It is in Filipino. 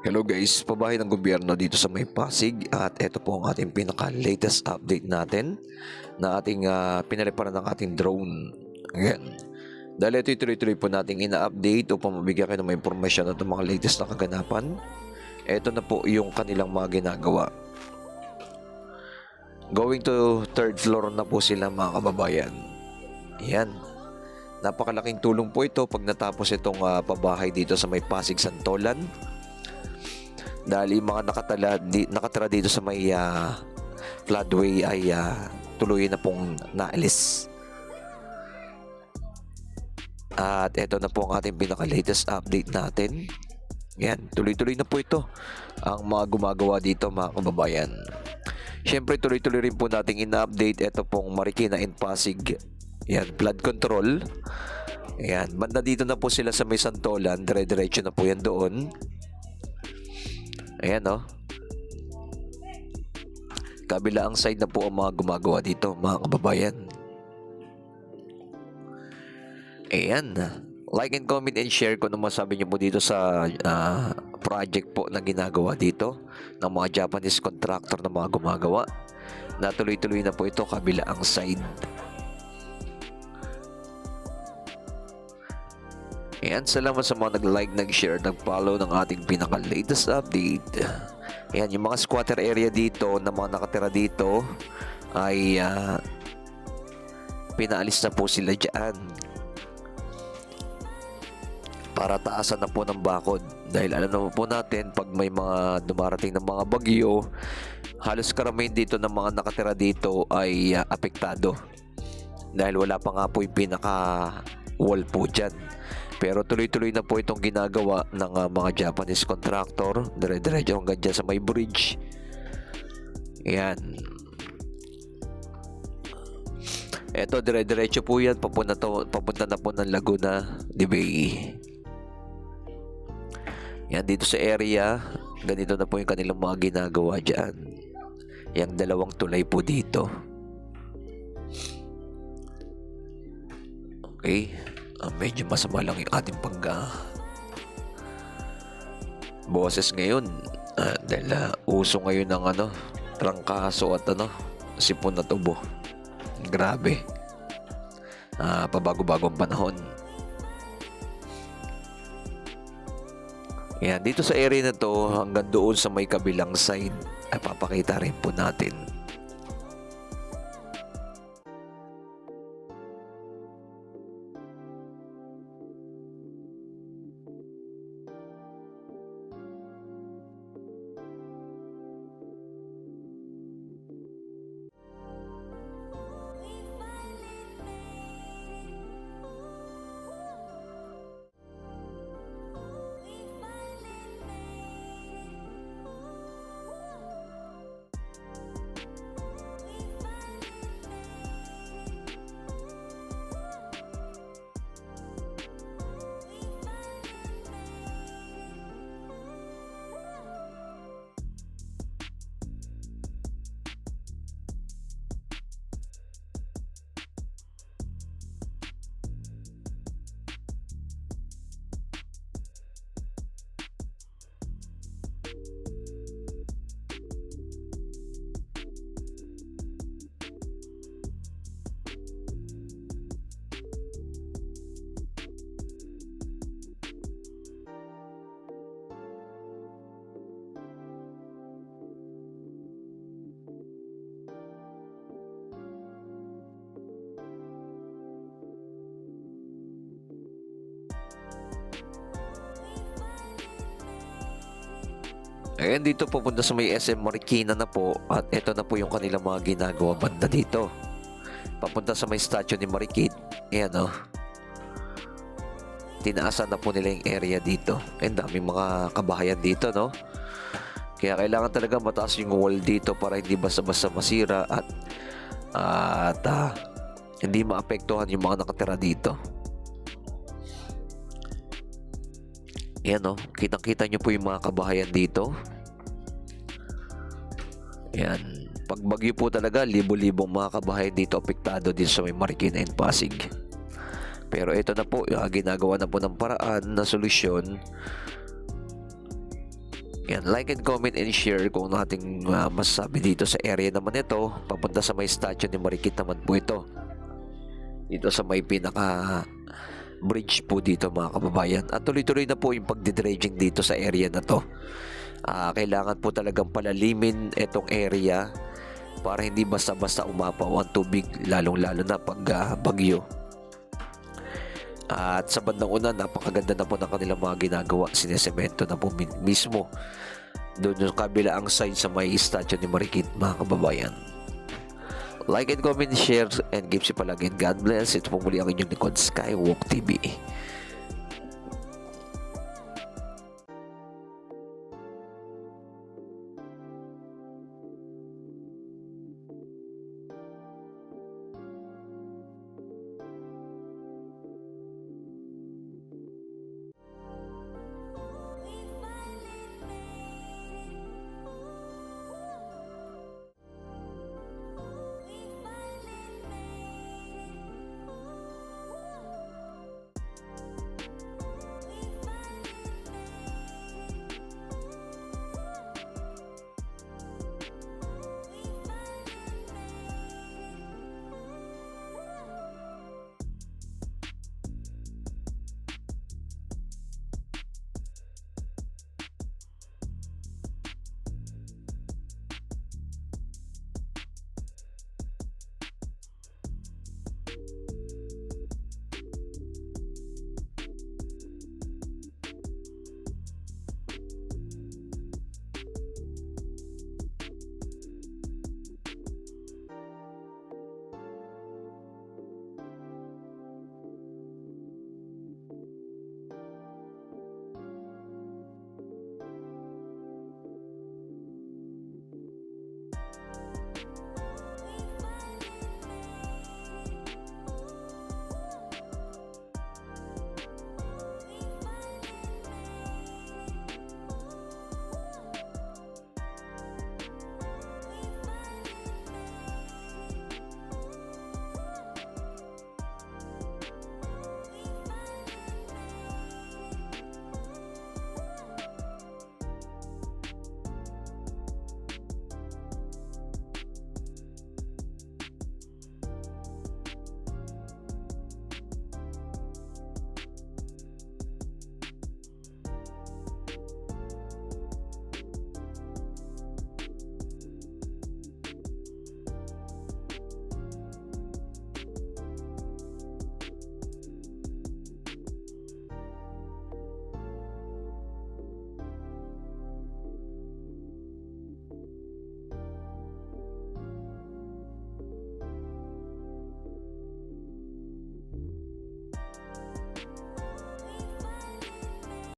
Hello guys, pabahay ng gobyerno dito sa may Pasig at ito po ang ating pinaka-latest update natin na ating pinaliparan ng ating drone. Again, dahil ito tuloy-tuloy po nating ina-update upang mabigyan kayo ng mga impormasyon at mga latest na kaganapan. Ito na po yung kanilang mga ginagawa. Going to third floor na po sila mga kababayan. Yan. Napakalaking tulong po ito pag natapos itong pabahay dito sa may Pasig Santolan. Dahil yung mga nakatira dito sa may floodway ay tuloy na pong naalis. At ito na po ang ating pinaka-latest update natin. Yan, tuloy-tuloy na po ito ang mga gumagawa dito mga kababayan. Siyempre tuloy-tuloy rin po nating ina-update ito pong Marikina and Pasig. Yan, flood control. Yan, banda dito na po sila sa may Santolan, dire-diretso na po yan doon. Ayan o. Kabilaang side na po ang mga gumagawa dito mga kababayan. Ayan. Like and comment and share kung ano masabi nyo po dito sa project po na ginagawa dito ng mga Japanese contractor na mga gumagawa. Na tuloy-tuloy na po ito kabilaang side. Ayan, salamat sa mga nag-like, nag-share, nag-follow ng ating pinaka-latest update. Ayan, yung mga squatter area dito na mga nakatira dito ay pinaalis na po sila dyan para taasan na po ng bakod. Dahil alam naman po natin, pag may mga dumarating ng mga bagyo, halos karamihan dito ng mga nakatira dito ay apektado. Dahil wala pa nga po yung pinaka-wall po dyan. Pero tuloy-tuloy na po itong ginagawa ng mga Japanese contractor. Dire-diretso hanggang dyan sa may bridge. Ayan. Eto, dire-diretso po yan. Papunta na po ng Laguna de Bay. Yan, dito sa area. Ganito na po yung kanilang mga ginagawa dyan. Yang dalawang tulay po dito. Okay. Medyo masama lang yung ating boses ngayon dahil uso ngayon ng trangkaso at sipon na tubo. Grabe. Pabago-bagong panahon. Yan, dito sa area na to hanggang doon sa may kabilang side ay papakita rin po natin. Ayan, dito pupunta sa may SM Marikina na po at ito na po yung kanilang mga ginagawa banda dito. Papunta sa may statue ni Marikit. Ayan tinaasan na po nila yung area dito. Ang daming mga kabahayan dito Kaya kailangan talaga mataas yung wall dito para hindi basta-basta masira at hindi maapektuhan yung mga nakatira dito. Ayan kitang-kita nyo po yung mga kabahayan dito. Ayan. Pag bagyo po talaga, libo-libong mga kabahayan dito apektado dito sa may Marikina and Pasig. Pero ito na po, ginagawa na po ng paraan na solusyon Yan, like and comment and share kung ano ating masasabi dito sa area naman ito. Papunta sa may statue ni Marikit naman po ito. Dito sa may pinaka bridge po dito mga kababayan. At tuloy-tuloy na po yung pagdidredging dito sa area na to. Kailangan po talagang palalimin itong area para hindi basta-basta umapaw ang tubig, lalong-lalo na pag bagyo. At sa bandang una, napakaganda na po ng kanilang mga ginagawa. Sinesemento na po mismo doon yung kabilaang side sa may statue ni Marikit mga kababayan. Like and comment, share, and give si palagi. God bless. Ito po muli ang inyong likod, Skywalk TV.